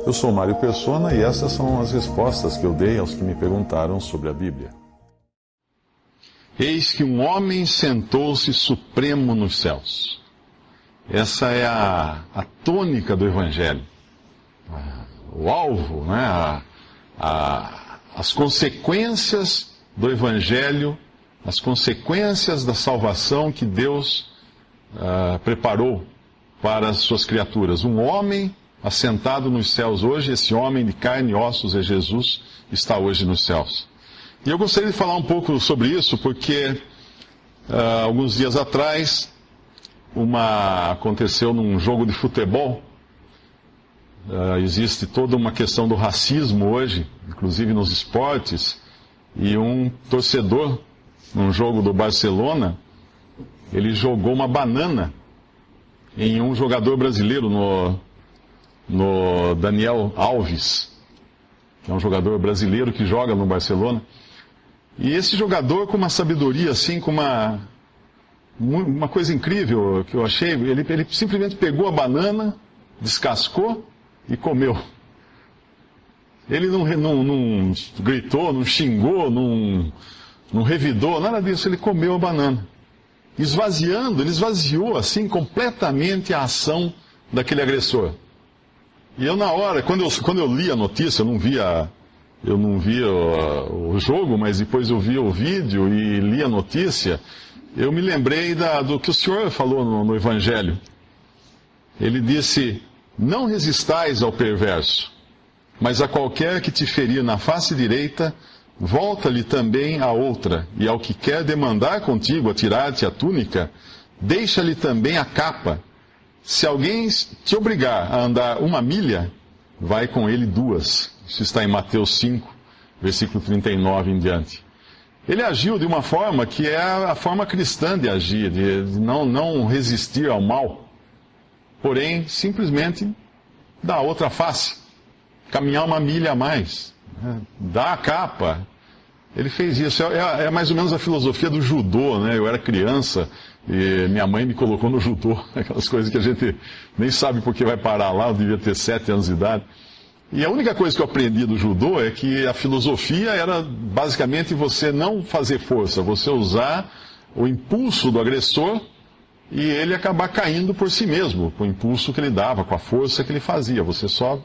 Eu sou Mário Persona e essas são as respostas que eu dei aos que me perguntaram sobre a Bíblia. Eis que um homem sentou-se supremo nos céus. Essa é a tônica do Evangelho. O alvo, né? As consequências do Evangelho, as consequências da salvação que Deus preparou para as suas criaturas. Um homem assentado nos céus hoje, esse homem de carne e ossos é Jesus, está hoje nos céus. E eu gostaria de falar um pouco sobre isso, porque alguns dias atrás aconteceu num jogo de futebol. Existe toda uma questão do racismo hoje, inclusive nos esportes, e um torcedor, num jogo do Barcelona, ele jogou uma banana em um jogador brasileiro, no Daniel Alves, que é um jogador brasileiro que joga no Barcelona. E esse jogador, com uma sabedoria, assim, com uma coisa incrível que eu achei, ele simplesmente pegou a banana, descascou e comeu. Ele não gritou, não xingou, não revidou, nada disso, ele comeu a banana. Ele esvaziou assim completamente a ação daquele agressor. E eu, na hora, quando eu li a notícia, eu não vi o jogo, mas depois eu vi o vídeo e li a notícia, eu me lembrei do que o Senhor falou no Evangelho. Ele disse: não resistais ao perverso, mas a qualquer que te ferir na face direita, volta-lhe também a outra, e ao que quer demandar contigo a tirar-te a túnica, deixa-lhe também a capa. Se alguém te obrigar a andar 1 milha, vai com ele 2. Isso está em Mateus 5, versículo 39 em diante. Ele agiu de uma forma que é a forma cristã de agir, de não resistir ao mal, porém, simplesmente dar outra face, caminhar 1 milha a mais, dar a capa. Ele fez isso. É mais ou menos a filosofia do judô, né? Eu era criança e minha mãe me colocou no judô, aquelas coisas que a gente nem sabe por que vai parar lá. Eu devia ter 7 anos de idade. E a única coisa que eu aprendi do judô é que a filosofia era basicamente você não fazer força, você usar o impulso do agressor e ele acabar caindo por si mesmo, com o impulso que ele dava, com a força que ele fazia. Você só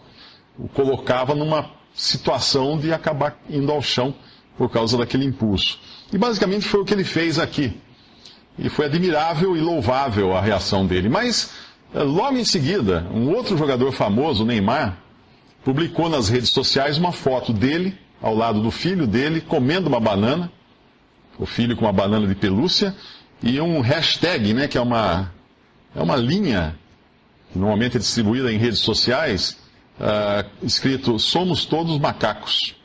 o colocava numa situação de acabar indo ao chão por causa daquele impulso. E basicamente foi o que ele fez aqui. E foi admirável e louvável a reação dele. Mas, logo em seguida, um outro jogador famoso, o Neymar, publicou nas redes sociais uma foto dele, ao lado do filho dele, comendo uma banana, o filho com uma banana de pelúcia, e um hashtag, né, que é uma linha, que normalmente é distribuída em redes sociais, escrito: somos todos macacos.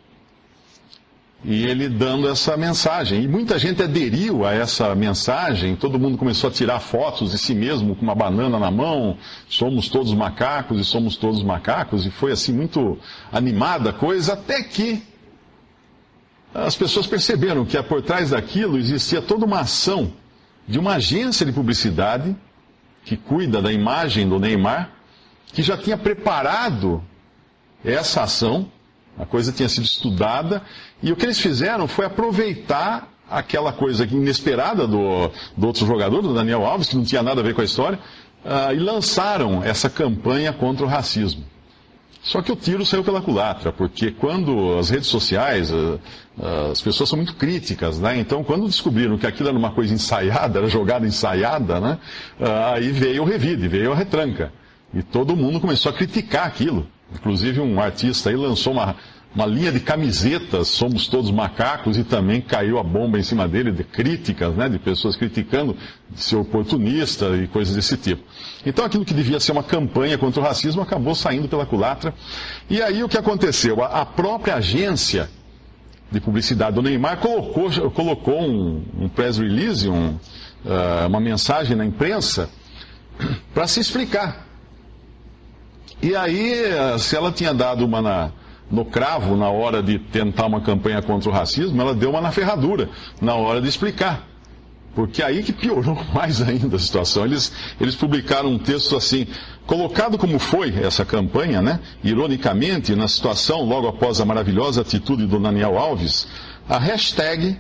E ele dando essa mensagem. E muita gente aderiu a essa mensagem, todo mundo começou a tirar fotos de si mesmo com uma banana na mão, somos todos macacos e somos todos macacos, e foi assim muito animada a coisa, até que as pessoas perceberam que por trás daquilo existia toda uma ação de uma agência de publicidade que cuida da imagem do Neymar, que já tinha preparado essa ação. A coisa tinha sido estudada, e o que eles fizeram foi aproveitar aquela coisa inesperada do outro jogador, do Daniel Alves, que não tinha nada a ver com a história, e lançaram essa campanha contra o racismo. Só que o tiro saiu pela culatra, porque quando as redes sociais, as pessoas são muito críticas, né? Então, quando descobriram que aquilo era uma coisa ensaiada, era jogada ensaiada, né? Aí veio o revide, veio a retranca. E todo mundo começou a criticar aquilo. Inclusive um artista aí lançou uma linha de camisetas, somos todos macacos, e também caiu a bomba em cima dele de críticas, né, de pessoas criticando de ser oportunista e coisas desse tipo. Então aquilo que devia ser uma campanha contra o racismo acabou saindo pela culatra. E aí o que aconteceu? A própria agência de publicidade do Neymar colocou um press release, uma mensagem na imprensa, para se explicar. E aí, se ela tinha dado uma no cravo na hora de tentar uma campanha contra o racismo, ela deu uma na ferradura na hora de explicar. Porque aí que piorou mais ainda a situação. Eles publicaram um texto assim, colocado como foi essa campanha, né? Ironicamente, na situação, logo após a maravilhosa atitude do Daniel Alves, a hashtag,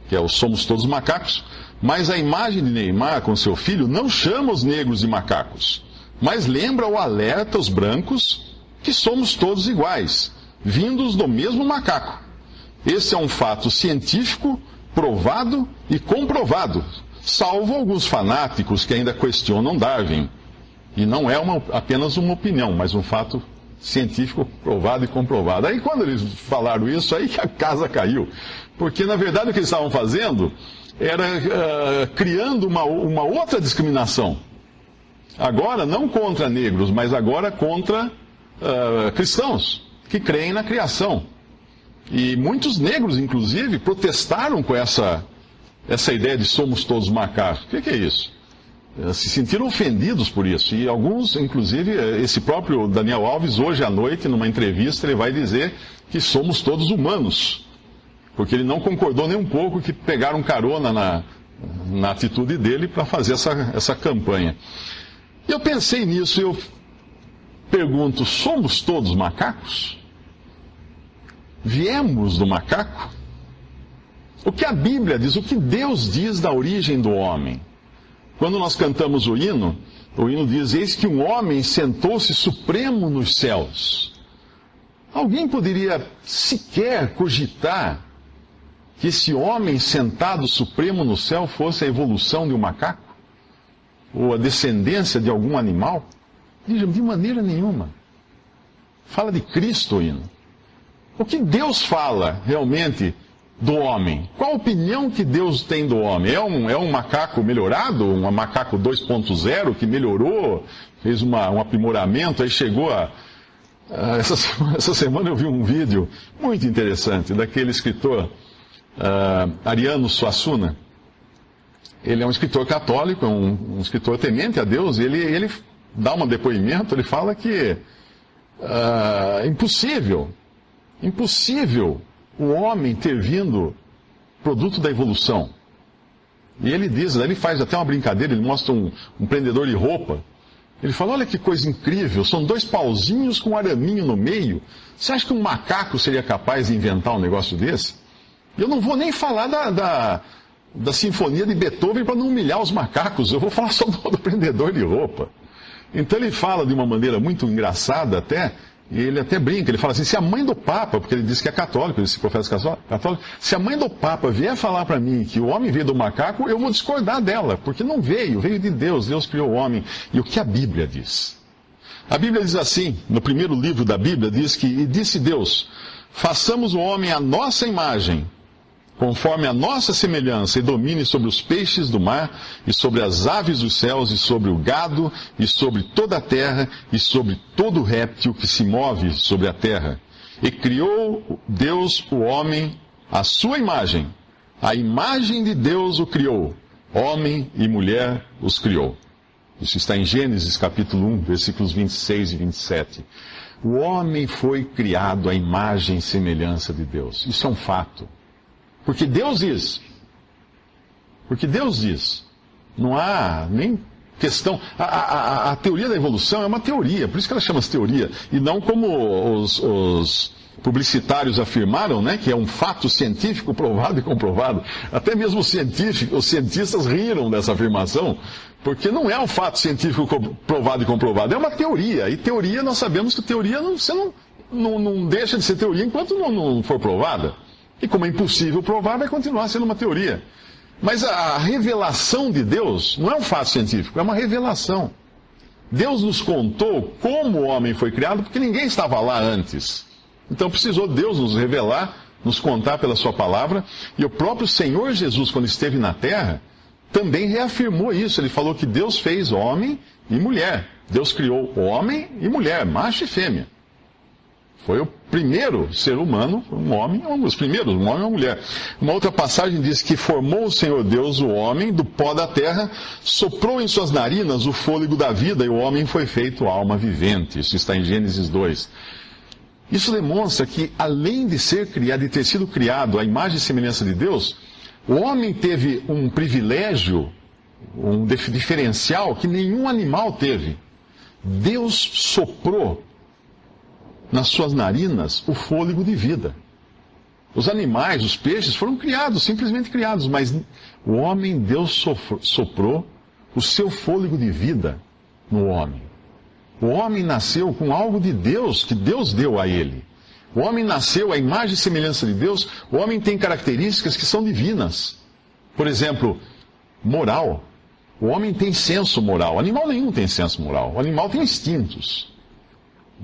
que é o Somos Todos Macacos, mas a imagem de Neymar com seu filho não chama os negros de macacos, mas lembra ou alerta os brancos que somos todos iguais, vindos do mesmo macaco. Esse é um fato científico, provado e comprovado, salvo alguns fanáticos que ainda questionam Darwin. E não é apenas uma opinião, mas um fato científico provado e comprovado. Aí quando eles falaram isso, aí que a casa caiu. Porque na verdade o que eles estavam fazendo era criando uma outra discriminação. Agora não contra negros, mas agora contra cristãos que creem na criação. E muitos negros, inclusive, protestaram com essa ideia de somos todos macacos. O que é isso? Se sentiram ofendidos por isso. E alguns, inclusive, esse próprio Daniel Alves, hoje à noite, numa entrevista, ele vai dizer que somos todos humanos. Porque ele não concordou nem um pouco que pegaram carona na atitude dele para fazer essa campanha. E eu pensei nisso e eu pergunto, somos todos macacos? Viemos do macaco? O que a Bíblia diz, o que Deus diz da origem do homem? Quando nós cantamos o hino diz, eis que um homem sentou-se supremo nos céus. Alguém poderia sequer cogitar que esse homem sentado supremo no céu fosse a evolução de um macaco? Ou a descendência de algum animal? De maneira nenhuma. Fala de Cristo o hino. O que Deus fala realmente do homem? Qual a opinião que Deus tem do homem? É um macaco melhorado? Um macaco 2.0 que melhorou? Fez um aprimoramento? Aí chegou essa semana eu vi um vídeo muito interessante daquele escritor Ariano Suassuna. Ele é um escritor católico, um escritor temente a Deus, e ele dá um depoimento, ele fala que é impossível o homem ter vindo produto da evolução. E ele diz, ele faz até uma brincadeira, ele mostra um prendedor de roupa. Ele fala, olha que coisa incrível, são 2 pauzinhos com um araminho no meio. Você acha que um macaco seria capaz de inventar um negócio desse? Eu não vou nem falar da sinfonia de Beethoven para não humilhar os macacos, eu vou falar só do prendedor de roupa. Então ele fala de uma maneira muito engraçada até, e ele até brinca, ele fala assim, se a mãe do Papa, porque ele diz que é católico, ele se professa católico, se a mãe do Papa vier falar para mim que o homem veio do macaco, eu vou discordar dela, porque não veio de Deus, Deus criou o homem. E o que a Bíblia diz? A Bíblia diz assim, no primeiro livro da Bíblia, diz que, e disse Deus, façamos o homem à nossa imagem, conforme a nossa semelhança, e domine sobre os peixes do mar, e sobre as aves dos céus, e sobre o gado, e sobre toda a terra, e sobre todo réptil que se move sobre a terra. E criou Deus o homem à sua imagem. A imagem de Deus o criou. Homem e mulher os criou. Isso está em Gênesis capítulo 1, versículos 26 e 27. O homem foi criado à imagem e semelhança de Deus. Isso é um fato. Porque Deus diz. Não há nem questão. A teoria da evolução é uma teoria, por isso que ela chama-se teoria. E não como os publicitários afirmaram, né, que é um fato científico provado e comprovado. Até mesmo os cientistas riram dessa afirmação, porque não é um fato científico provado e comprovado, é uma teoria. E teoria, nós sabemos que teoria você não deixa de ser teoria enquanto não for provada. E como é impossível provar, vai continuar sendo uma teoria. Mas a revelação de Deus não é um fato científico, é uma revelação. Deus nos contou como o homem foi criado, porque ninguém estava lá antes. Então precisou Deus nos revelar, nos contar pela sua palavra. E o próprio Senhor Jesus, quando esteve na terra, também reafirmou isso. Ele falou que Deus fez homem e mulher. Deus criou homem e mulher, macho e fêmea. Foi o primeiro ser humano, um homem e uma mulher. Uma outra passagem diz que formou o Senhor Deus o homem do pó da terra, soprou em suas narinas o fôlego da vida e o homem foi feito alma vivente. Isso está em Gênesis 2. Isso demonstra que, além de ter sido criado à imagem e semelhança de Deus, O homem teve um privilégio, um diferencial que nenhum animal teve. Deus soprou nas suas narinas o fôlego de vida. Os animais, os peixes foram criados, simplesmente criados, mas o homem, Deus soprou o seu fôlego de vida no homem. O homem nasceu com algo de Deus, que Deus deu a ele. O homem nasceu à imagem e semelhança de Deus. O homem tem características que são divinas. Por exemplo, moral. O homem tem senso moral. Animal nenhum tem senso moral. O animal tem instintos.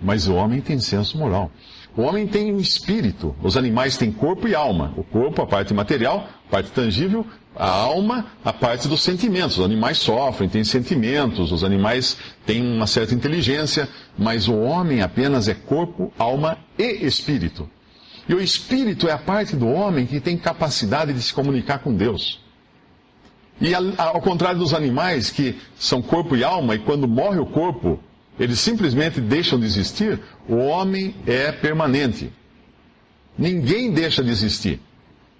Mas o homem tem senso moral. O homem tem um espírito. Os animais têm corpo e alma. O corpo, a parte material, a parte tangível. A alma, a parte dos sentimentos. Os animais sofrem, têm sentimentos. Os animais têm uma certa inteligência. Mas o homem apenas é corpo, alma e espírito. E o espírito é a parte do homem que tem capacidade de se comunicar com Deus. E ao contrário dos animais, que são corpo e alma, e quando morre o corpo, eles simplesmente deixam de existir, o homem é permanente. Ninguém deixa de existir.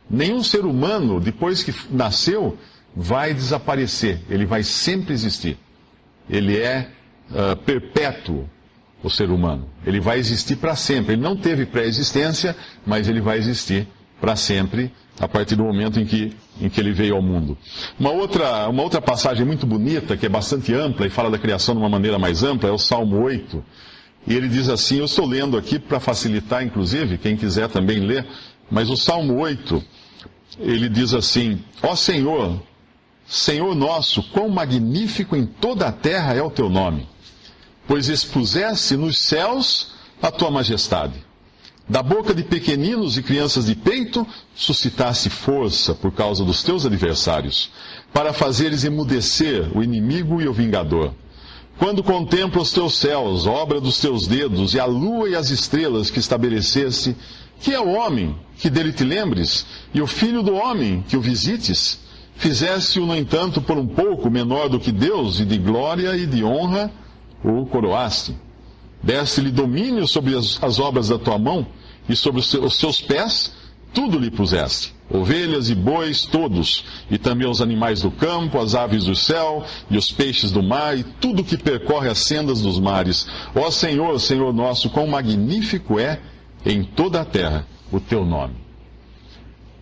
Nenhum ser humano, depois que nasceu, vai desaparecer. Ele vai sempre existir. Ele é perpétuo, o ser humano. Ele vai existir para sempre. Ele não teve pré-existência, mas ele vai existir para sempre, a partir do momento em que ele veio ao mundo. Uma outra passagem muito bonita, que é bastante ampla e fala da criação de uma maneira mais ampla, é o Salmo 8. E ele diz assim, eu estou lendo aqui para facilitar, inclusive, quem quiser também ler, mas o Salmo 8, ele diz assim, ó Senhor, Senhor nosso, quão magnífico em toda a terra é o teu nome, pois expuseste nos céus a tua majestade. Da boca de pequeninos e crianças de peito, suscitaste força por causa dos teus adversários, para fazeres emudecer o inimigo e o vingador. Quando contemplo os teus céus, obra dos teus dedos, e a lua e as estrelas que estabeleceste, que é o homem, que dele te lembres, e o filho do homem, que o visites, fizeste-o, no entanto, por um pouco menor do que Deus, e de glória e de honra o coroaste. Deste-lhe domínio sobre as obras da tua mão, e sobre os seus pés, tudo lhe puseste. Ovelhas e bois, todos, e também os animais do campo, as aves do céu, e os peixes do mar, e tudo que percorre as sendas dos mares. Ó Senhor, Senhor nosso, quão magnífico é em toda a terra o teu nome.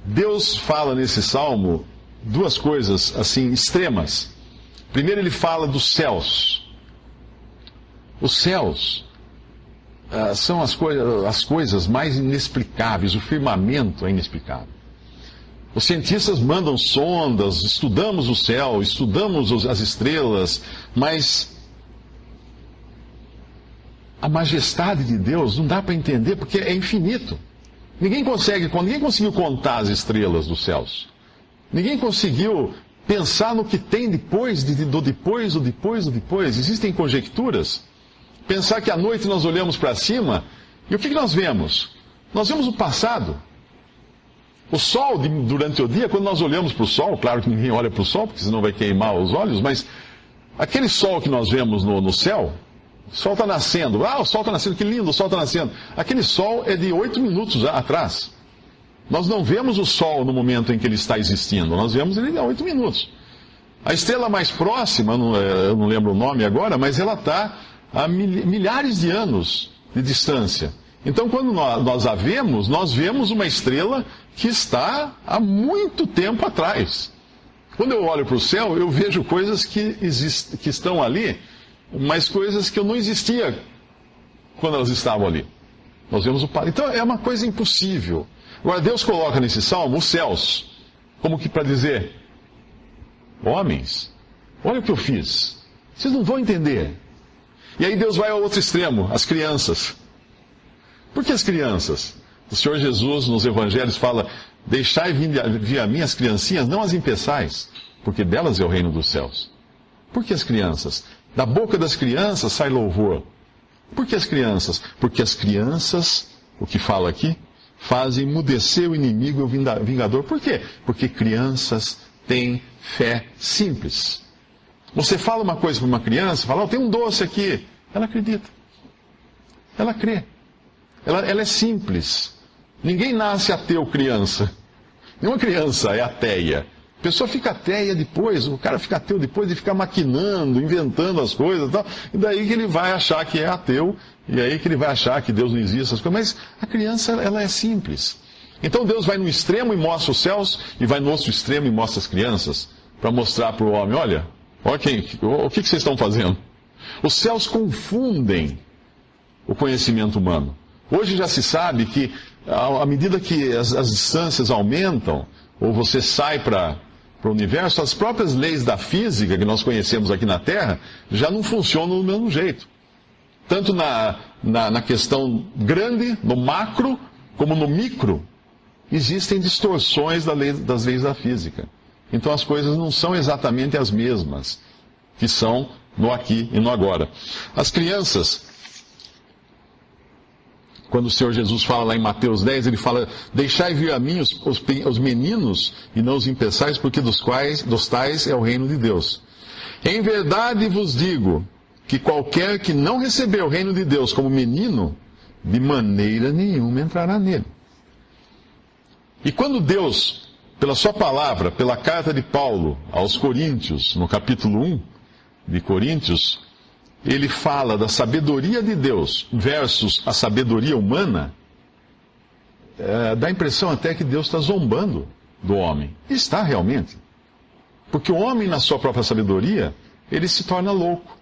Deus fala nesse salmo duas coisas, assim, extremas. Primeiro ele fala dos céus. Os céus são as coisas mais inexplicáveis, o firmamento é inexplicável. Os cientistas mandam sondas, estudamos o céu, estudamos as estrelas, mas a majestade de Deus não dá para entender porque é infinito. Ninguém conseguiu contar as estrelas dos céus. Ninguém conseguiu pensar no que tem depois. Existem conjecturas. Pensar que à noite nós olhamos para cima e o que nós vemos? Nós vemos o passado. O sol, durante o dia, quando nós olhamos para o sol, claro que ninguém olha para o sol, porque senão vai queimar os olhos, mas aquele sol que nós vemos no céu, o sol está nascendo. Ah, o sol está nascendo, que lindo, o sol está nascendo. Aquele sol é de 8 minutos atrás. Nós não vemos o sol no momento em que ele está existindo, nós vemos ele há 8 minutos. A estrela mais próxima, eu não lembro o nome agora, mas ela está a milhares de anos de distância. Então, quando nós a vemos, nós vemos uma estrela que está há muito tempo atrás. Quando eu olho para o céu, eu vejo coisas que estão ali, mas coisas que eu não existia quando elas estavam ali. Nós vemos Então, é uma coisa impossível. Agora, Deus coloca nesse salmo os céus, como que para dizer, homens, olha o que eu fiz. Vocês não vão entender. E aí Deus vai ao outro extremo, as crianças. Por que as crianças? O Senhor Jesus nos evangelhos fala, deixai vir a mim as criancinhas, não as impeçais, porque delas é o reino dos céus. Por que as crianças? Da boca das crianças sai louvor. Por que as crianças? Porque as crianças, o que fala aqui, fazem emudecer o inimigo e o vingador. Por quê? Porque crianças têm fé simples. Você fala uma coisa para uma criança, fala, tem um doce aqui. Ela acredita. Ela crê. Ela é simples. Ninguém nasce ateu criança. Nenhuma criança é ateia. A pessoa fica ateia depois, o cara fica ateu depois de ficar maquinando, inventando as coisas e tal. E daí que ele vai achar que é ateu, e aí que ele vai achar que Deus não existe, essas coisas. Mas a criança, ela é simples. Então Deus vai no extremo e mostra os céus, e vai no outro extremo e mostra as crianças, para mostrar para o homem, olha o que vocês estão fazendo? Os céus confundem o conhecimento humano. Hoje já se sabe que, à medida que as distâncias aumentam, ou você sai para o universo, as próprias leis da física que nós conhecemos aqui na Terra já não funcionam do mesmo jeito. Tanto na questão grande, no macro, como no micro, existem distorções das leis da física. Então as coisas não são exatamente as mesmas, que são no aqui e no agora. As crianças, quando o Senhor Jesus fala lá em Mateus 10, ele fala, deixai vir a mim os meninos e não os impeçais, porque dos tais é o reino de Deus. Em verdade vos digo, que qualquer que não receber o reino de Deus como menino, de maneira nenhuma entrará nele. E quando Deus, pela sua palavra, pela carta de Paulo aos Coríntios, no capítulo 1 de Coríntios, ele fala da sabedoria de Deus versus a sabedoria humana, dá a impressão até que Deus está zombando do homem. E está realmente. Porque o homem, na sua própria sabedoria, ele se torna louco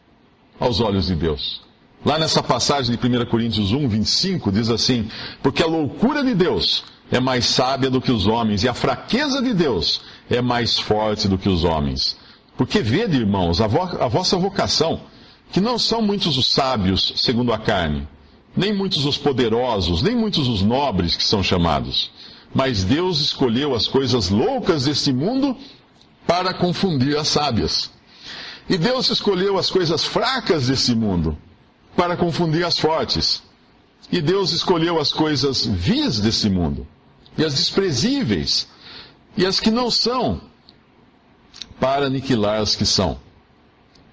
aos olhos de Deus. Lá nessa passagem de 1 Coríntios 1, 25, diz assim, porque a loucura de Deus é mais sábia do que os homens, e a fraqueza de Deus é mais forte do que os homens. Porque vede, irmãos, a vossa vocação, que não são muitos os sábios segundo a carne, nem muitos os poderosos, nem muitos os nobres que são chamados. Mas Deus escolheu as coisas loucas deste mundo para confundir as sábias. E Deus escolheu as coisas fracas deste mundo para confundir as fortes. E Deus escolheu as coisas vis deste mundo, e as desprezíveis, e as que não são, para aniquilar as que são,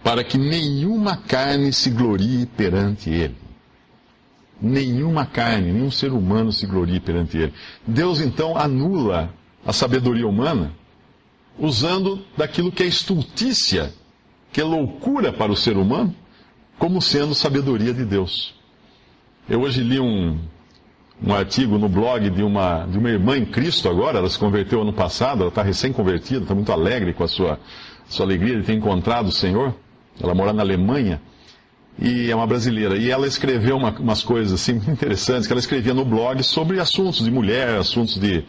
para que nenhuma carne se glorie perante Ele. Nenhuma carne, nenhum ser humano se glorie perante Ele. Deus então anula a sabedoria humana, usando daquilo que é estultícia, que é loucura para o ser humano, como sendo sabedoria de Deus. Eu hoje li um artigo no blog de uma irmã em Cristo agora, ela se converteu ano passado, ela está recém-convertida, está muito alegre com a sua alegria de ter encontrado o Senhor. Ela mora na Alemanha e é uma brasileira. E ela escreveu umas coisas assim muito interessantes, que ela escrevia no blog sobre assuntos de mulher, assuntos de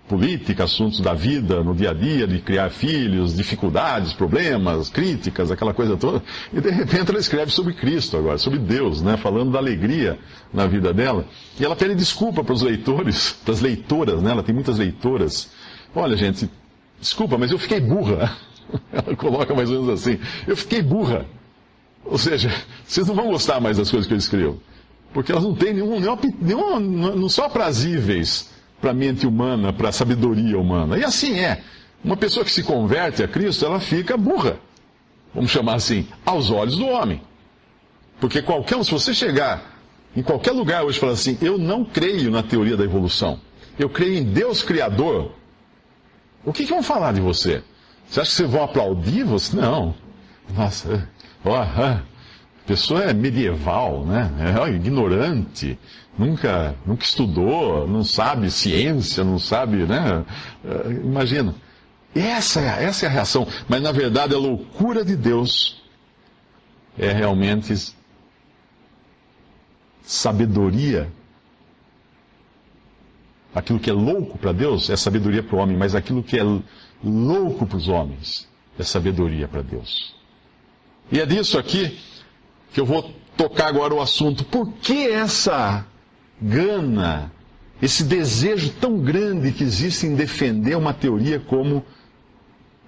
política, assuntos da vida no dia a dia, de criar filhos, dificuldades, problemas, críticas, aquela coisa toda. E de repente ela escreve sobre Cristo agora, sobre Deus, né, falando da alegria na vida dela. E ela pede desculpa para os leitores, para as leitoras, né, ela tem muitas leitoras. Olha, gente, desculpa, mas eu fiquei burra. Ela coloca mais ou menos assim, eu fiquei burra. Ou seja, vocês não vão gostar mais das coisas que eu escrevo, porque elas não têm não são aprazíveis para a mente humana, para a sabedoria humana. E assim é. Uma pessoa que se converte a Cristo, ela fica burra, vamos chamar assim, aos olhos do homem. Porque se você chegar em qualquer lugar hoje e falar assim, eu não creio na teoria da evolução, eu creio em Deus Criador, o que vão falar de você? Você acha que vocês vão aplaudir você? Não. Nossa, a pessoa é medieval, né? É ignorante, nunca estudou, não sabe ciência, não sabe, né? Imagina. Essa é a reação. Mas, na verdade, a loucura de Deus é realmente sabedoria. Aquilo que é louco para Deus é sabedoria para o homem, mas aquilo que é louco para os homens é sabedoria para Deus. E é disso aqui que eu vou tocar agora o assunto. Por que essa gana, esse desejo tão grande que existe em defender uma teoria como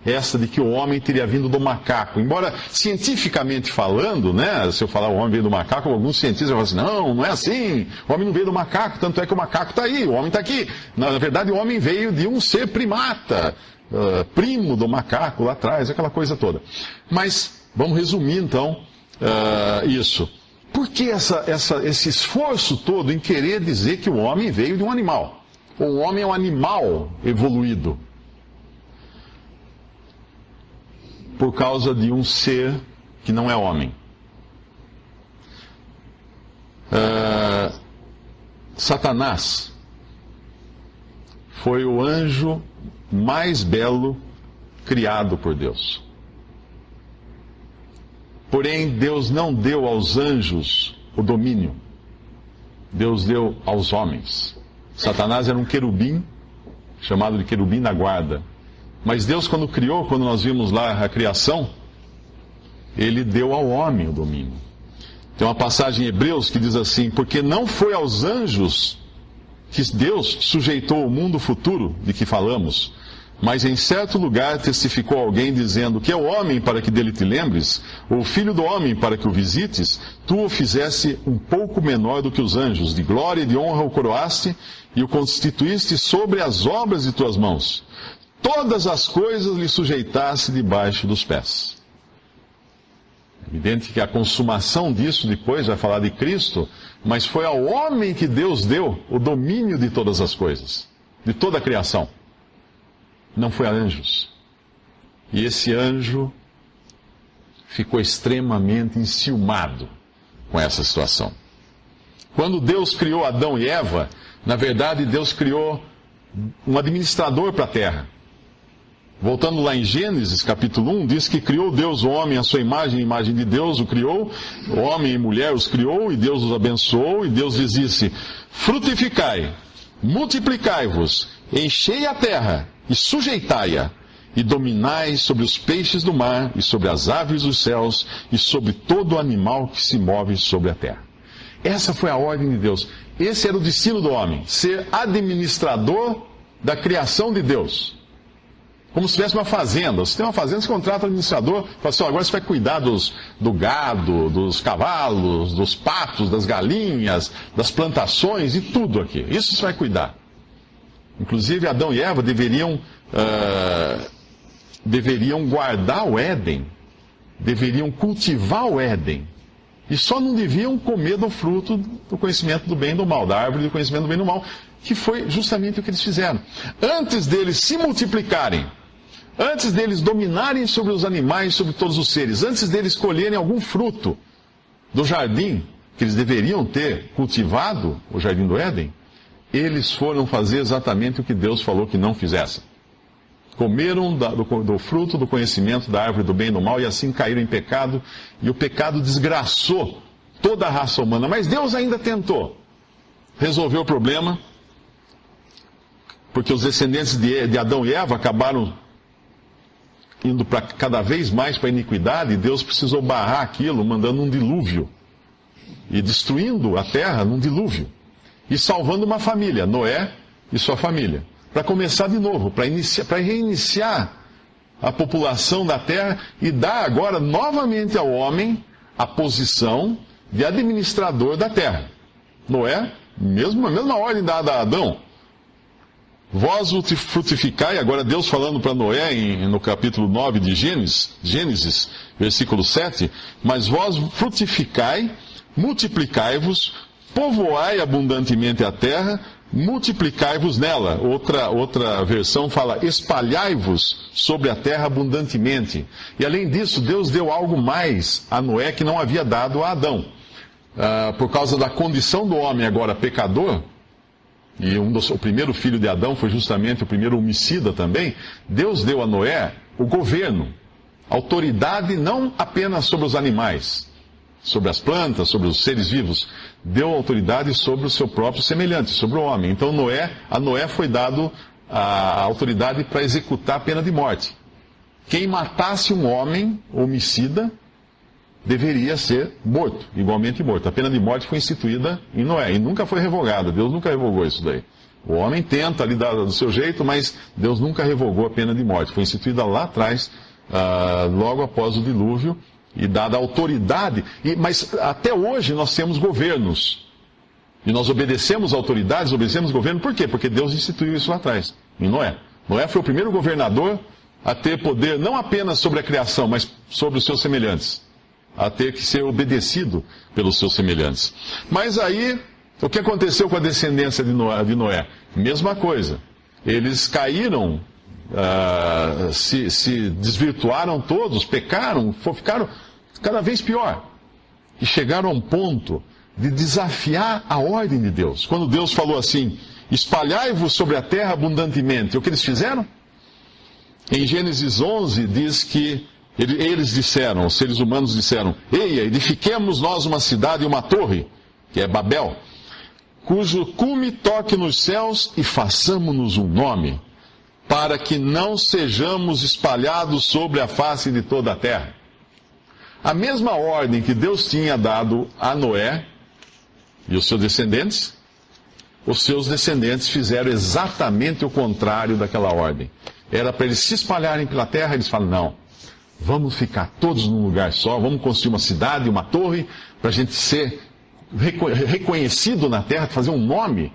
essa de que o homem teria vindo do macaco? Embora, cientificamente falando, né, se eu falar o homem veio do macaco, alguns cientistas vão falar assim, não é assim, o homem não veio do macaco, tanto é que o macaco está aí, o homem está aqui. Na verdade, o homem veio de um ser primata, primo do macaco lá atrás, aquela coisa toda. Mas, vamos resumir então isso. Por que esse esforço todo em querer dizer que o homem veio de um animal? ou o homem é um animal evoluído por causa de um ser que não é homem. Satanás foi o anjo mais belo criado por Deus. Porém, Deus não deu aos anjos o domínio. Deus deu aos homens. Satanás era um querubim, chamado de querubim da guarda. Mas Deus, quando criou, quando nós vimos lá a criação, Ele deu ao homem o domínio. Tem uma passagem em Hebreus que diz assim: porque não foi aos anjos que Deus sujeitou o mundo futuro de que falamos, mas em certo lugar testificou alguém dizendo que é o homem para que dele te lembres, ou o filho do homem para que o visites, tu o fizesse um pouco menor do que os anjos, de glória e de honra o coroaste e o constituíste sobre as obras de tuas mãos. Todas as coisas lhe sujeitasse debaixo dos pés. Evidente que a consumação disso depois vai falar de Cristo, mas foi ao homem que Deus deu o domínio de todas as coisas, de toda a criação. Não foi a anjos. E esse anjo ficou extremamente enciumado com essa situação. Quando Deus criou Adão e Eva, na verdade Deus criou um administrador para a terra. Voltando lá em Gênesis, capítulo 1, diz que criou Deus o homem à sua imagem, a imagem de Deus o criou, o homem e mulher os criou, e Deus os abençoou, e Deus lhes disse: frutificai, multiplicai-vos, enchei a terra, e sujeitai-a, e dominai sobre os peixes do mar, e sobre as aves dos céus, e sobre todo animal que se move sobre a terra. Essa foi a ordem de Deus. Esse era o destino do homem, ser administrador da criação de Deus. Como se tivesse uma fazenda. Você tem uma fazenda, você contrata um administrador, fala assim: agora você vai cuidar do gado, dos cavalos, dos patos, das galinhas, das plantações e tudo aqui. Isso você vai cuidar. Inclusive, Adão e Eva deveriam guardar o Éden, deveriam cultivar o Éden, e só não deviam comer do fruto do conhecimento do bem e do mal, da árvore do conhecimento do bem e do mal, que foi justamente o que eles fizeram. Antes deles se multiplicarem, antes deles dominarem sobre os animais, sobre todos os seres, antes deles colherem algum fruto do jardim que eles deveriam ter cultivado, o jardim do Éden, eles foram fazer exatamente o que Deus falou que não fizessem. Comeram do fruto do conhecimento da árvore do bem e do mal e assim caíram em pecado, e o pecado desgraçou toda a raça humana. Mas Deus ainda tentou resolver o problema, porque os descendentes de Adão e Eva acabaram indo cada vez mais para a iniquidade, e Deus precisou barrar aquilo, mandando um dilúvio, e destruindo a terra num dilúvio, e salvando uma família, Noé e sua família, para começar de novo, para reiniciar a população da terra e dar agora novamente ao homem a posição de administrador da terra. Noé, a mesma ordem dada a Adão. Vós frutificai, agora Deus falando para Noé no capítulo 9 de Gênesis, versículo 7, mas vós frutificai, multiplicai-vos, povoai abundantemente a terra, multiplicai-vos nela. Outra versão fala: espalhai-vos sobre a terra abundantemente. E além disso, Deus deu algo mais a Noé que não havia dado a Adão. Por causa da condição do homem agora pecador, e o primeiro filho de Adão foi justamente o primeiro homicida também, Deus deu a Noé o governo, autoridade não apenas sobre os animais, sobre as plantas, sobre os seres vivos, deu autoridade sobre o seu próprio semelhante, sobre o homem. Então a Noé foi dado a autoridade para executar a pena de morte. Quem matasse um homem homicida deveria ser morto, igualmente morto. A pena de morte foi instituída em Noé e nunca foi revogada. Deus nunca revogou isso daí. O homem tenta ali do seu jeito, mas Deus nunca revogou a pena de morte. Foi instituída lá atrás, logo após o dilúvio, e dada autoridade. Mas até hoje nós temos governos. E nós obedecemos autoridades, obedecemos governo. Por quê? Porque Deus instituiu isso lá atrás, em Noé. Noé foi o primeiro governador a ter poder não apenas sobre a criação, mas sobre os seus semelhantes. A ter que ser obedecido pelos seus semelhantes. Mas aí O que aconteceu com a descendência de Noé? Mesma coisa. Eles caíram, se desvirtuaram todos, pecaram, ficaram cada vez pior. E chegaram a um ponto de desafiar a ordem de Deus. Quando Deus falou assim, espalhai-vos sobre a terra abundantemente, o que eles fizeram? Em Gênesis 11 diz que eles disseram, os seres humanos disseram, eia, edifiquemos nós uma cidade e uma torre, que é Babel, cujo cume toque nos céus e façamo-nos um nome, para que não sejamos espalhados sobre a face de toda a terra. A mesma ordem que Deus tinha dado a Noé e os seus descendentes fizeram exatamente o contrário daquela ordem. Era para eles se espalharem pela terra, eles falam, não, vamos ficar todos num lugar só, vamos construir uma cidade, uma torre, para a gente ser reconhecido na terra, fazer um nome,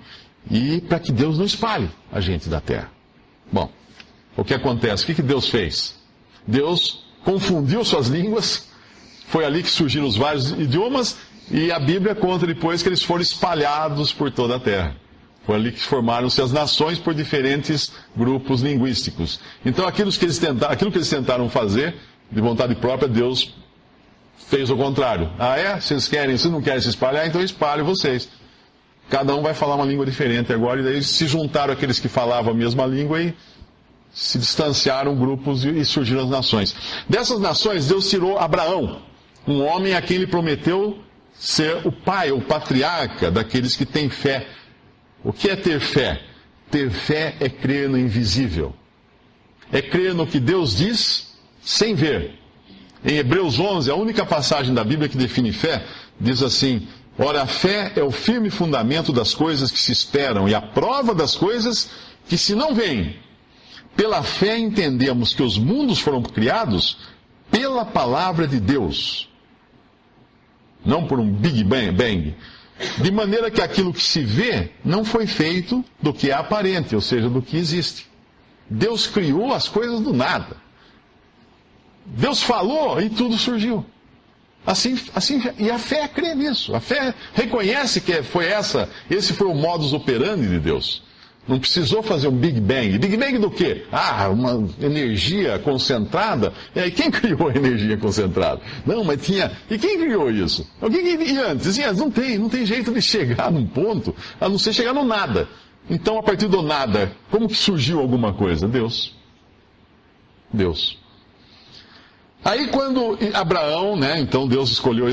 e para que Deus não espalhe a gente da terra. Bom, o que acontece? O que Deus fez? Deus confundiu suas línguas, foi ali que surgiram os vários idiomas, e a Bíblia conta depois que eles foram espalhados por toda a terra. Foi ali que formaram-se as nações por diferentes grupos linguísticos. Então aquilo que eles tentaram fazer, de vontade própria, Deus fez o contrário. Ah, é? Vocês não querem se espalhar, então espalhem vocês. Cada um vai falar uma língua diferente agora, e daí se juntaram aqueles que falavam a mesma língua e se distanciaram grupos e surgiram as nações. Dessas nações, Deus tirou Abraão, um homem a quem ele prometeu ser o pai, o patriarca daqueles que têm fé. O que é ter fé? Ter fé é crer no invisível. É crer no que Deus diz sem ver. Em Hebreus 11, a única passagem da Bíblia que define fé, diz assim, ora, a fé é o firme fundamento das coisas que se esperam e a prova das coisas que se não veem. Pela fé entendemos que os mundos foram criados pela palavra de Deus, não por um Big Bang, de maneira que aquilo que se vê não foi feito do que é aparente, ou seja, do que existe. Deus criou as coisas do nada. Deus falou e tudo surgiu. Assim, e a fé crê nisso. A fé reconhece que esse foi o modus operandi de Deus. Não precisou fazer um Big Bang. Big Bang do quê? Uma energia concentrada. E aí, quem criou a energia concentrada? Não, mas tinha... E quem criou isso? E antes? Não tem jeito de chegar num ponto, a não ser chegar no nada. Então, a partir do nada, como que surgiu alguma coisa? Deus. Aí, quando Abraão, então Deus escolheu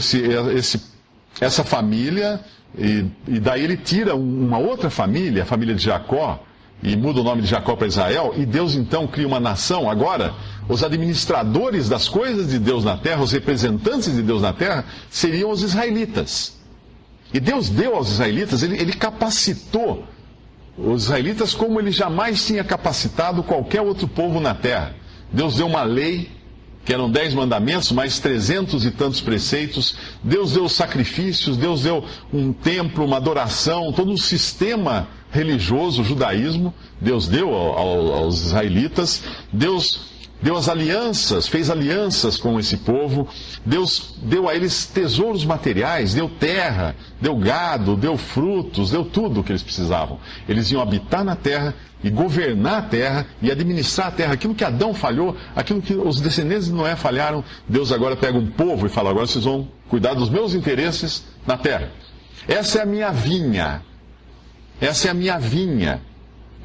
essa família... E daí ele tira uma outra família, a família de Jacó, e muda o nome de Jacó para Israel, e Deus então cria uma nação. Agora, os administradores das coisas de Deus na terra, os representantes de Deus na terra, seriam os israelitas. E Deus deu aos israelitas, ele capacitou os israelitas como ele jamais tinha capacitado qualquer outro povo na terra. Deus deu uma lei, que eram 10 mandamentos, mais 300 e tantos preceitos. Deus deu sacrifícios, Deus deu um templo, uma adoração, todo um sistema religioso, o judaísmo, Deus deu aos israelitas. Deus deu as alianças, fez alianças com esse povo. Deus deu a eles tesouros materiais, deu terra, deu gado, deu frutos, deu tudo o que eles precisavam. Eles iam habitar na terra e governar a terra e administrar a terra. Aquilo que Adão falhou, aquilo que os descendentes de Noé falharam, Deus agora pega um povo e fala, agora vocês vão cuidar dos meus interesses na terra. Essa é a minha vinha. Essa é a minha vinha,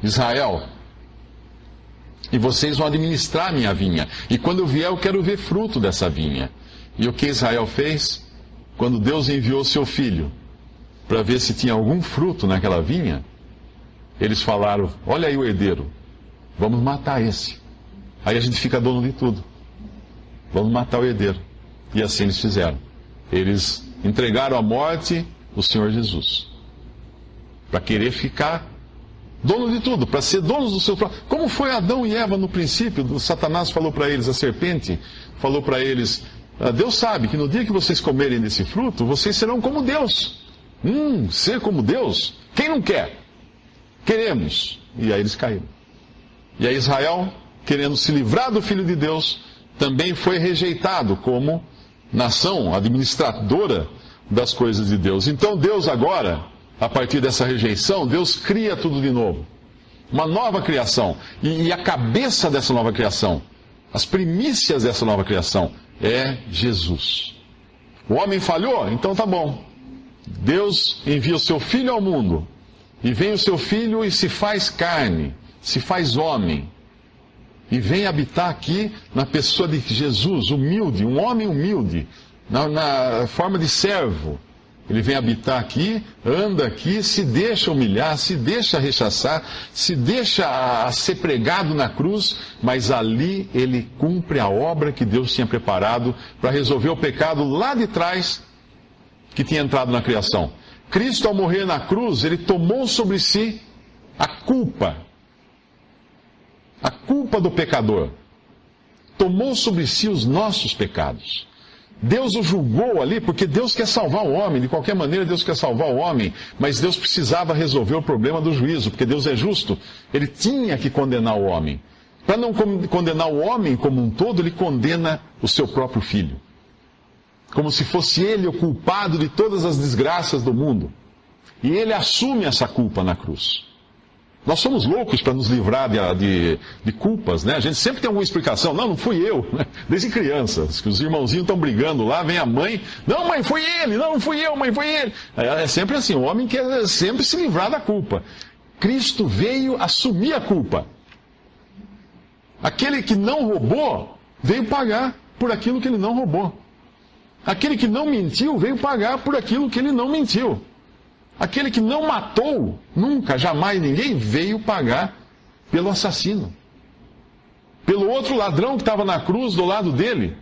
Israel. E vocês vão administrar a minha vinha. E quando eu vier, eu quero ver fruto dessa vinha. E o que Israel fez? Quando Deus enviou seu filho para ver se tinha algum fruto naquela vinha, eles falaram, olha aí o herdeiro, vamos matar esse. Aí a gente fica dono de tudo. Vamos matar o herdeiro. E assim eles fizeram. Eles entregaram à morte o Senhor Jesus. Para querer ficar dono de tudo, para ser donos do seu próprio. Como foi Adão e Eva no princípio? Satanás falou para eles, a serpente falou para eles, Deus sabe que no dia que vocês comerem desse fruto, vocês serão como Deus. Ser como Deus? Quem não quer? Queremos. E aí eles caíram. E aí Israel, querendo se livrar do Filho de Deus, também foi rejeitado como nação administradora das coisas de Deus. Então Deus agora a partir dessa rejeição, Deus cria tudo de novo. Uma nova criação. E a cabeça dessa nova criação, as primícias dessa nova criação, é Jesus. O homem falhou? Então tá bom. Deus envia o seu Filho ao mundo. E vem o seu Filho e se faz carne, se faz homem. E vem habitar aqui na pessoa de Jesus, humilde, um homem humilde, na forma de servo. Ele vem habitar aqui, anda aqui, se deixa humilhar, se deixa rechaçar, se deixa ser pregado na cruz, mas ali ele cumpre a obra que Deus tinha preparado para resolver o pecado lá de trás que tinha entrado na criação. Cristo, ao morrer na cruz, ele tomou sobre si a culpa do pecador. Tomou sobre si os nossos pecados. Deus o julgou ali, porque Deus quer salvar o homem, de qualquer maneira Deus quer salvar o homem, mas Deus precisava resolver o problema do juízo, porque Deus é justo, ele tinha que condenar o homem. Para não condenar o homem como um todo, ele condena o seu próprio filho. Como se fosse ele o culpado de todas as desgraças do mundo. E ele assume essa culpa na cruz. Nós somos loucos para nos livrar de culpas, né? A gente sempre tem alguma explicação. Não fui eu. Desde crianças, que os irmãozinhos estão brigando lá, vem a mãe. Não, mãe, foi ele. Não fui eu, mãe, foi ele. É sempre assim, o homem quer sempre se livrar da culpa. Cristo veio assumir a culpa. Aquele que não roubou, veio pagar por aquilo que ele não roubou. Aquele que não mentiu, veio pagar por aquilo que ele não mentiu. Aquele que não matou, nunca, jamais ninguém, veio pagar pelo assassino. Pelo outro ladrão que estava na cruz do lado dele,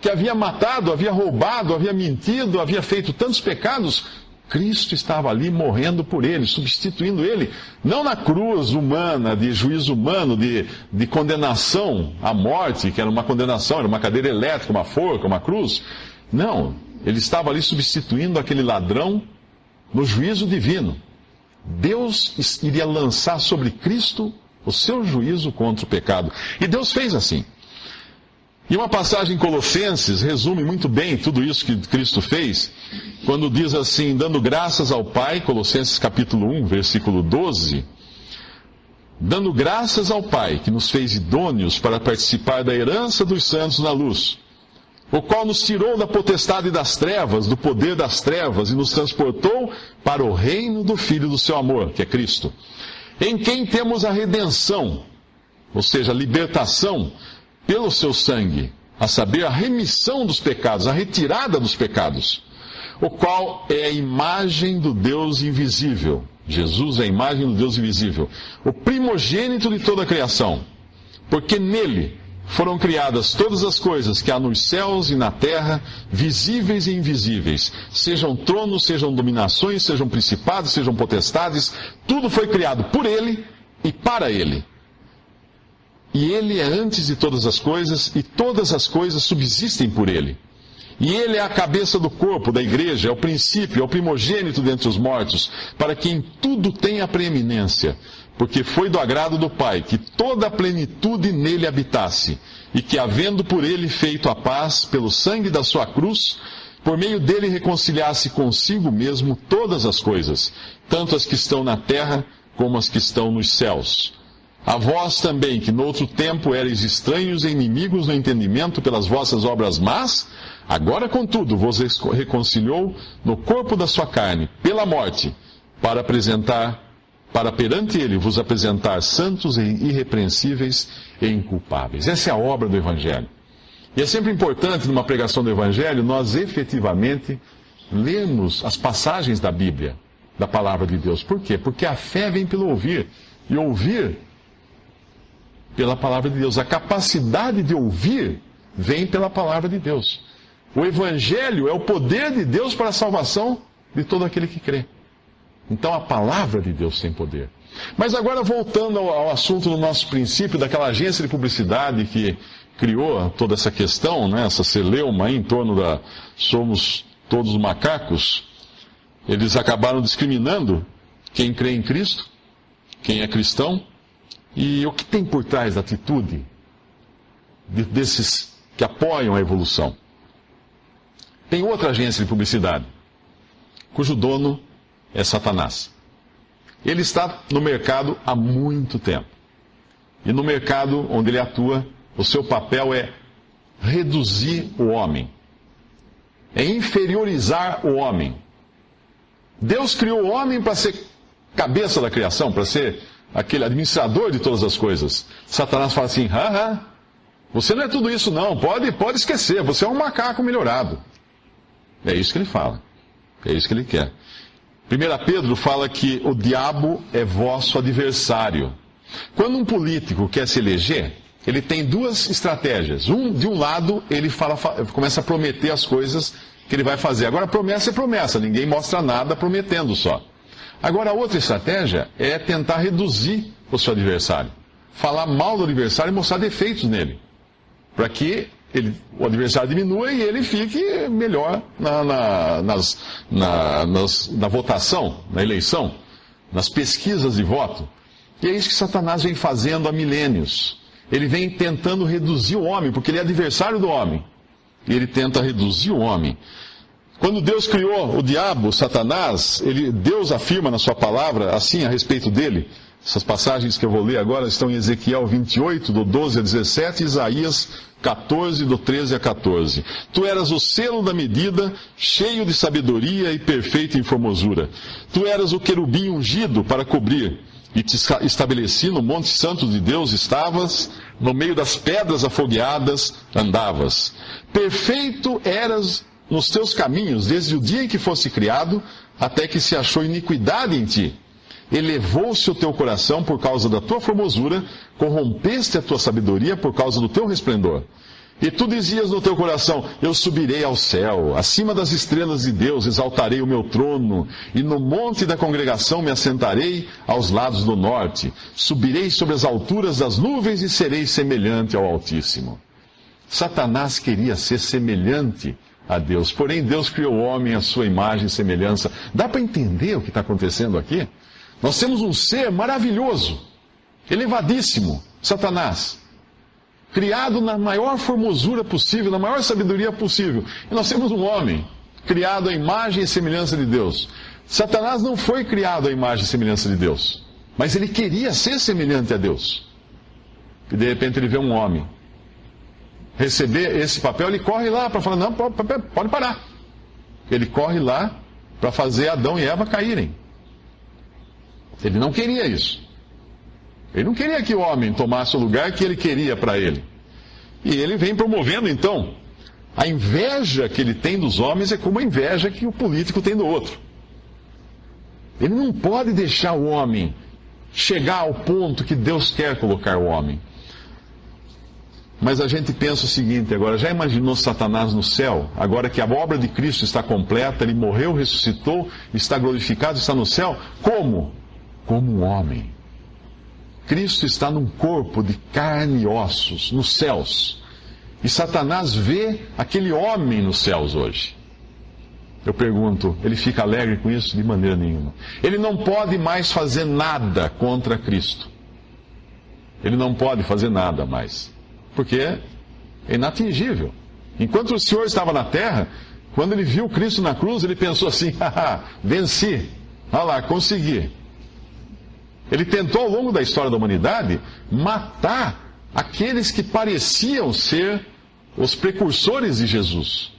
que havia matado, havia roubado, havia mentido, havia feito tantos pecados. Cristo estava ali morrendo por ele, substituindo ele. Não na cruz humana, de juízo humano, de condenação à morte, que era uma condenação, era uma cadeira elétrica, uma forca, uma cruz. Não, ele estava ali substituindo aquele ladrão no juízo divino. Deus iria lançar sobre Cristo o seu juízo contra o pecado. E Deus fez assim. E uma passagem em Colossenses resume muito bem tudo isso que Cristo fez, quando diz assim, dando graças ao Pai, Colossenses capítulo 1, versículo 12, dando graças ao Pai, que nos fez idôneos para participar da herança dos santos na luz, o qual nos tirou da potestade das trevas, do poder das trevas, e nos transportou para o reino do Filho do seu amor, que é Cristo, em quem temos a redenção, ou seja, a libertação, pelo seu sangue, a saber, a remissão dos pecados, a retirada dos pecados, o qual é a imagem do Deus invisível. Jesus é a imagem do Deus invisível, o primogênito de toda a criação, porque nele foram criadas todas as coisas que há nos céus e na terra, visíveis e invisíveis, sejam tronos, sejam dominações, sejam principados, sejam potestades, tudo foi criado por ele e para ele. E ele é antes de todas as coisas, e todas as coisas subsistem por ele. E ele é a cabeça do corpo, da igreja, é o princípio, é o primogênito dentre os mortos, para que em tudo tenha preeminência, porque foi do agrado do Pai que toda a plenitude nele habitasse, e que, havendo por ele feito a paz pelo sangue da sua cruz, por meio dele reconciliasse consigo mesmo todas as coisas, tanto as que estão na terra como as que estão nos céus. A vós também, que noutro tempo erais estranhos e inimigos no entendimento pelas vossas obras más, agora, contudo, vos reconciliou no corpo da sua carne, pela morte, para perante ele vos apresentar santos e irrepreensíveis e inculpáveis. Essa é a obra do Evangelho. E é sempre importante, numa pregação do Evangelho, nós efetivamente lermos as passagens da Bíblia, da Palavra de Deus. Por quê? Porque a fé vem pelo ouvir, e ouvir pela Palavra de Deus. A capacidade de ouvir vem pela Palavra de Deus. O Evangelho é o poder de Deus para a salvação de todo aquele que crê. Então a Palavra de Deus tem poder. Mas agora, voltando ao assunto do nosso princípio, daquela agência de publicidade que criou toda essa questão, né, essa celeuma aí em torno da somos todos macacos, eles acabaram discriminando quem crê em Cristo, quem é cristão. E o que tem por trás da atitude desses que apoiam a evolução? Tem outra agência de publicidade, cujo dono é Satanás. Ele está no mercado há muito tempo. E no mercado onde ele atua, o seu papel é reduzir o homem, é inferiorizar o homem. Deus criou o homem para ser cabeça da criação, para ser aquele administrador de todas as coisas. Satanás fala assim: você não é tudo isso não, pode esquecer, você é um macaco melhorado. É isso que ele fala, é isso que ele quer. 1 Pedro fala que o diabo é vosso adversário. Quando um político quer se eleger, ele tem duas estratégias. De um lado, ele começa a prometer as coisas que ele vai fazer. Agora, promessa é promessa, ninguém mostra nada prometendo só. Agora, a outra estratégia é tentar reduzir o seu adversário. Falar mal do adversário e mostrar defeitos nele. Para que o adversário diminua e ele fique melhor na votação, na eleição, nas pesquisas de voto. E é isso que Satanás vem fazendo há milênios. Ele vem tentando reduzir o homem, porque ele é adversário do homem. E ele tenta reduzir o homem. Quando Deus criou o diabo, Satanás, Deus afirma na sua palavra, assim, a respeito dele. Essas passagens que eu vou ler agora estão em Ezequiel 28, do 12 a 17, e Isaías 14, do 13 a 14. Tu eras o selo da medida, cheio de sabedoria e perfeito em formosura. Tu eras o querubim ungido para cobrir. E te estabeleci no monte santo de Deus, estavas, no meio das pedras afogueadas, andavas. Perfeito eras nos teus caminhos, desde o dia em que foste criado, até que se achou iniquidade em ti. Elevou-se o teu coração por causa da tua formosura, corrompeste a tua sabedoria por causa do teu resplendor. E tu dizias no teu coração: eu subirei ao céu, acima das estrelas de Deus exaltarei o meu trono, e no monte da congregação me assentarei aos lados do norte. Subirei sobre as alturas das nuvens e serei semelhante ao Altíssimo. Satanás queria ser semelhante a Deus, porém Deus criou o homem à sua imagem e semelhança. Dá para entender o que está acontecendo aqui? Nós temos um ser maravilhoso, elevadíssimo, Satanás, criado na maior formosura possível, na maior sabedoria possível. E nós temos um homem criado à imagem e semelhança de Deus. Satanás não foi criado à imagem e semelhança de Deus, mas ele queria ser semelhante a Deus. E de repente ele vê um homem receber esse papel, ele corre lá para falar: não, pode parar. Ele corre lá para fazer Adão e Eva caírem. Ele não queria isso. Ele não queria que o homem tomasse o lugar que ele queria para ele. E ele vem promovendo, então, a inveja que ele tem dos homens é como a inveja que o político tem do outro. Ele não pode deixar o homem chegar ao ponto que Deus quer colocar o homem. Mas a gente pensa o seguinte agora: já imaginou Satanás no céu? Agora que a obra de Cristo está completa, ele morreu, ressuscitou, está glorificado, está no céu. Como? Como um homem. Cristo está num corpo de carne e ossos, nos céus. E Satanás vê aquele homem nos céus hoje. Eu pergunto, ele fica alegre com isso? De maneira nenhuma. Ele não pode mais fazer nada contra Cristo. Ele não pode fazer nada mais. Porque é inatingível. Enquanto o Senhor estava na terra, quando ele viu Cristo na cruz, ele pensou assim: venci. Olha lá, consegui. Ele tentou, ao longo da história da humanidade, matar aqueles que pareciam ser os precursores de Jesus.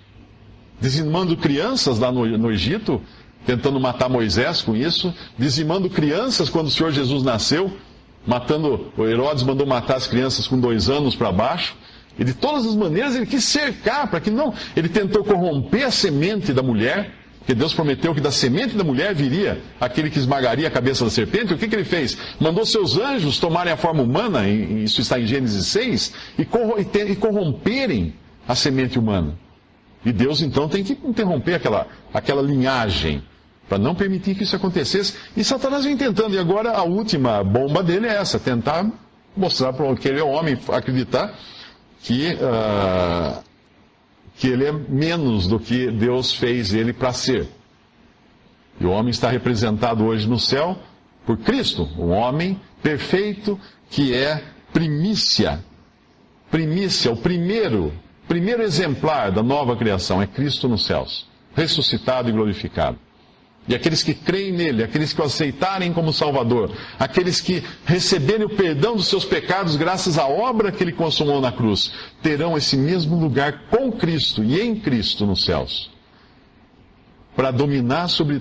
Dizimando crianças lá no Egito, tentando matar Moisés com isso. Dizimando crianças quando o Senhor Jesus nasceu, o Herodes mandou matar as crianças com 2 anos para baixo. E de todas as maneiras ele quis cercar, para que não... Ele tentou corromper a semente da mulher, porque Deus prometeu que da semente da mulher viria aquele que esmagaria a cabeça da serpente. E o que ele fez? Mandou seus anjos tomarem a forma humana, isso está em Gênesis 6, e corromperem a semente humana. E Deus então tem que interromper aquela linhagem, para não permitir que isso acontecesse. E Satanás vem tentando, e agora a última bomba dele é essa: tentar mostrar para aquele homem acreditar que ele é menos do que Deus fez ele para ser. E o homem está representado hoje no céu por Cristo, um homem perfeito que é primícia, o primeiro exemplar da nova criação é Cristo nos céus, ressuscitado e glorificado. E aqueles que creem nele, aqueles que o aceitarem como Salvador, aqueles que receberem o perdão dos seus pecados graças à obra que ele consumou na cruz, terão esse mesmo lugar com Cristo e em Cristo nos céus, para dominar sobre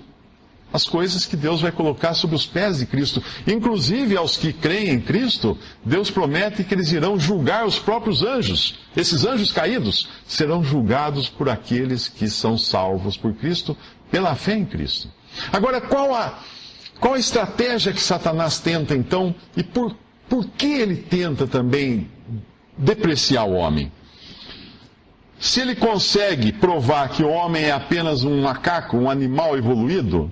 as coisas que Deus vai colocar sob os pés de Cristo. Inclusive aos que creem em Cristo, Deus promete que eles irão julgar os próprios anjos. Esses anjos caídos serão julgados por aqueles que são salvos por Cristo, pela fé em Cristo. Agora, qual a estratégia que Satanás tenta, então, e por que ele tenta também depreciar o homem? Se ele consegue provar que o homem é apenas um macaco, um animal evoluído,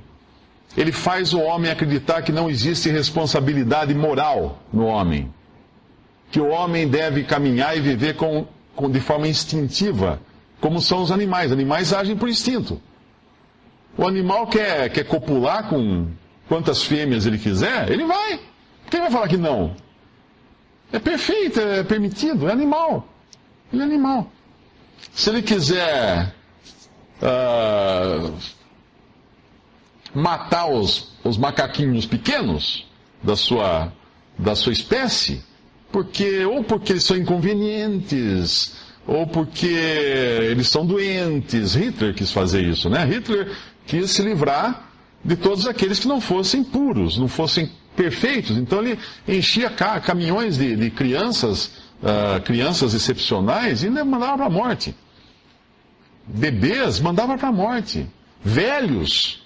ele faz o homem acreditar que não existe responsabilidade moral no homem. Que o homem deve caminhar e viver de forma instintiva, como são os animais. Animais agem por instinto. O animal quer copular com quantas fêmeas ele quiser, ele vai. Quem vai falar que não? É perfeito, é permitido, é animal. Ele é animal. Se ele quiser matar os macaquinhos pequenos da sua espécie, ou porque eles são inconvenientes, ou porque eles são doentes. Hitler quis fazer isso, né? Hitler quis se livrar de todos aqueles que não fossem puros, não fossem perfeitos. Então ele enchia caminhões de crianças excepcionais e mandava para a morte. Bebês mandava para a morte. Velhos,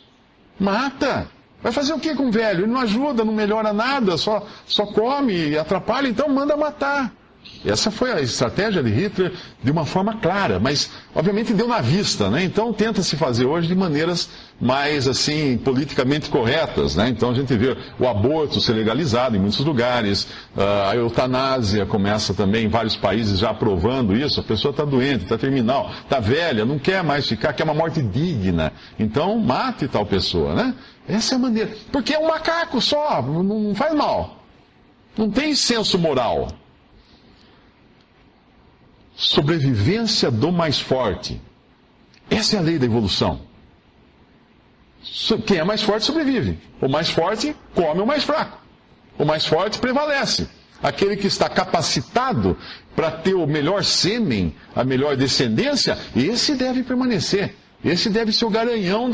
mata. Vai fazer o que com o velho? Ele não ajuda, não melhora nada, só come, atrapalha, então manda matar. Essa foi a estratégia de Hitler de uma forma clara, mas obviamente deu na vista, né? Então tenta se fazer hoje de maneiras mais assim politicamente corretas, né? Então a gente vê o aborto ser legalizado em muitos lugares, a eutanásia começa também em vários países já aprovando isso. A pessoa está doente, está terminal, está velha, não quer mais ficar, quer uma morte digna, então mate tal pessoa, né? Essa é a maneira, porque é um macaco só, não faz mal, não tem senso moral. Sobrevivência do mais forte. Essa é a lei da evolução. Quem é mais forte sobrevive. O mais forte come o mais fraco. O mais forte prevalece. Aquele que está capacitado para ter o melhor sêmen, a melhor descendência, esse deve permanecer. Esse deve ser o garanhão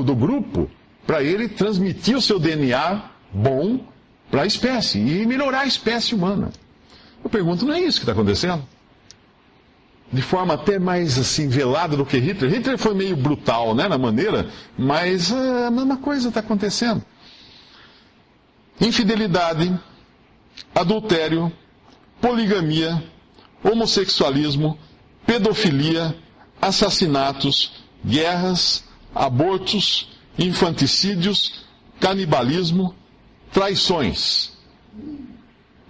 do grupo, para ele transmitir o seu DNA bom para a espécie e melhorar a espécie humana. Eu pergunto, não é isso que está acontecendo? De forma até mais assim velada do que Hitler. Hitler foi meio brutal, né, na maneira, mas a mesma coisa está acontecendo. Infidelidade, adultério, poligamia, homossexualismo, pedofilia, assassinatos, guerras, abortos, infanticídios, canibalismo, traições.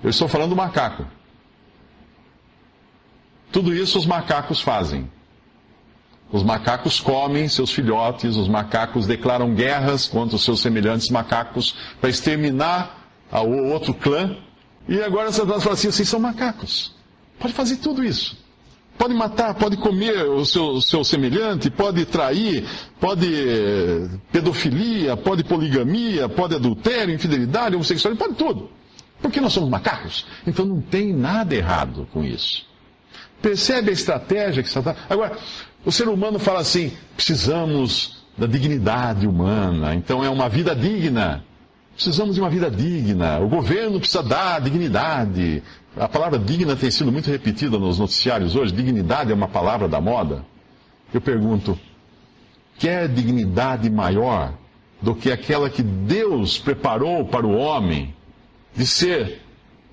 Eu estou falando do macaco. Tudo isso os macacos fazem. Os macacos comem seus filhotes, os macacos declaram guerras contra os seus semelhantes macacos para exterminar o outro clã. E agora Satanás fala assim, vocês são macacos. Pode fazer tudo isso. Pode matar, pode comer o seu semelhante, pode trair, pode pedofilia, pode poligamia, pode adultério, infidelidade, homossexualidade, pode tudo. Porque nós somos macacos. Então não tem nada errado com isso. Percebe a estratégia que Satanás... Agora, o ser humano fala assim, precisamos da dignidade humana, então é uma vida digna. Precisamos de uma vida digna, o governo precisa dar dignidade. A palavra digna tem sido muito repetida nos noticiários hoje, dignidade é uma palavra da moda. Eu pergunto, quer dignidade maior do que aquela que Deus preparou para o homem, de ser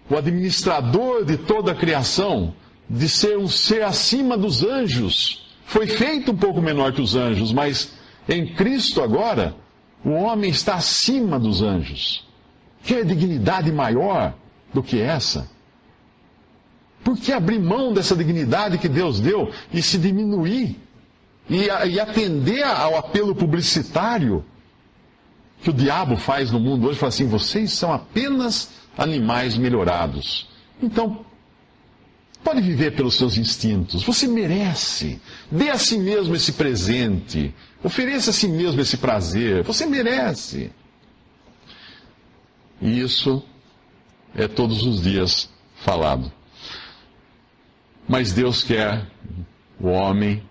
o administrador de toda a criação, de ser um ser acima dos anjos? Foi feito um pouco menor que os anjos, mas em Cristo agora, o homem está acima dos anjos. Quer dignidade maior do que essa? Por que abrir mão dessa dignidade que Deus deu e se diminuir? E atender ao apelo publicitário que o diabo faz no mundo hoje? Fala assim, vocês são apenas animais melhorados. Então, Pode viver pelos seus instintos. Você merece. Dê a si mesmo esse presente. Ofereça a si mesmo esse prazer. Você merece. E isso é todos os dias falado. Mas Deus quer o homem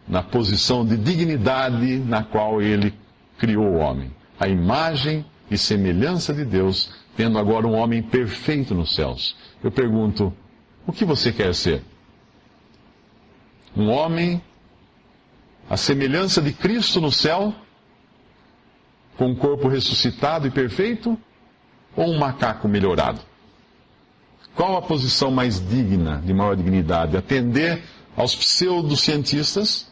na posição de dignidade na qual Ele criou o homem. A imagem e semelhança de Deus, tendo agora um homem perfeito nos céus. Eu pergunto, o que você quer ser? Um homem à semelhança de Cristo no céu, com um corpo ressuscitado e perfeito, ou um macaco melhorado? Qual a posição mais digna, de maior dignidade? Atender aos pseudocientistas,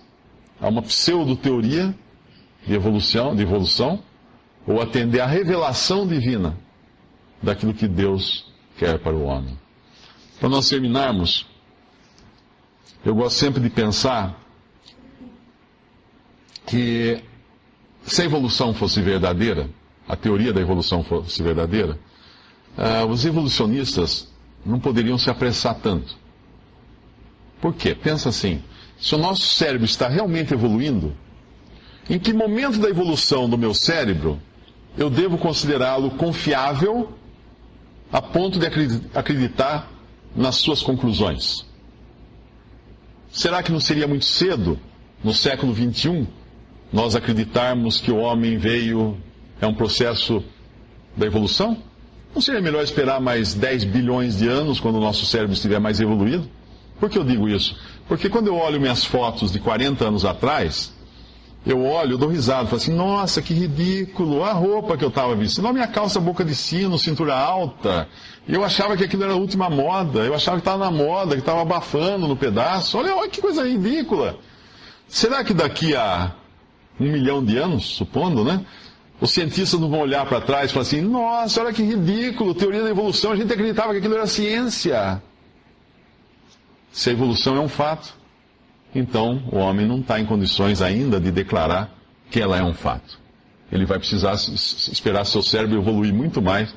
a uma pseudo-teoria de evolução, ou atender à revelação divina daquilo que Deus quer para o homem? Para nós terminarmos, eu gosto sempre de pensar que se a evolução fosse verdadeira, a teoria da evolução fosse verdadeira, os evolucionistas não poderiam se apressar tanto. Por quê? Pensa assim, se o nosso cérebro está realmente evoluindo, em que momento da evolução do meu cérebro eu devo considerá-lo confiável a ponto de acreditar nas suas conclusões? Será que não seria muito cedo, no século XXI, nós acreditarmos que o homem é um processo da evolução? Não seria melhor esperar mais 10 bilhões de anos, quando o nosso cérebro estiver mais evoluído? Por que eu digo isso? Porque quando eu olho minhas fotos de 40 anos atrás, eu dou risada, falo assim, nossa, que ridículo, a roupa que eu estava vestindo, a minha calça boca de sino, cintura alta, eu achava que aquilo era a última moda, eu achava que estava na moda, que estava abafando no pedaço, olha que coisa ridícula. Será que daqui a 1 milhão de anos, supondo, né, os cientistas não vão olhar para trás e falar assim, nossa, olha que ridículo, teoria da evolução, a gente acreditava que aquilo era ciência. Se a evolução é um fato, então o homem não está em condições ainda de declarar que ela é um fato. Ele vai precisar esperar seu cérebro evoluir muito mais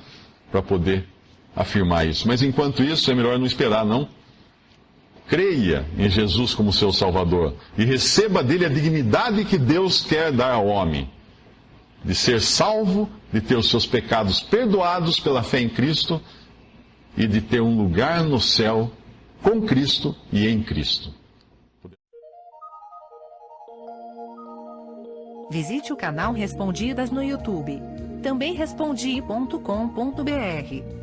para poder afirmar isso. Mas enquanto isso, é melhor não esperar, não. Creia em Jesus como seu Salvador e receba dele a dignidade que Deus quer dar ao homem, de ser salvo, de ter os seus pecados perdoados pela fé em Cristo e de ter um lugar no céu com Cristo e em Cristo. Visite o canal Respondidas no YouTube. Também respondi.com.br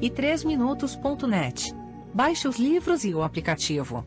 e 3minutos.net. Baixe os livros e o aplicativo.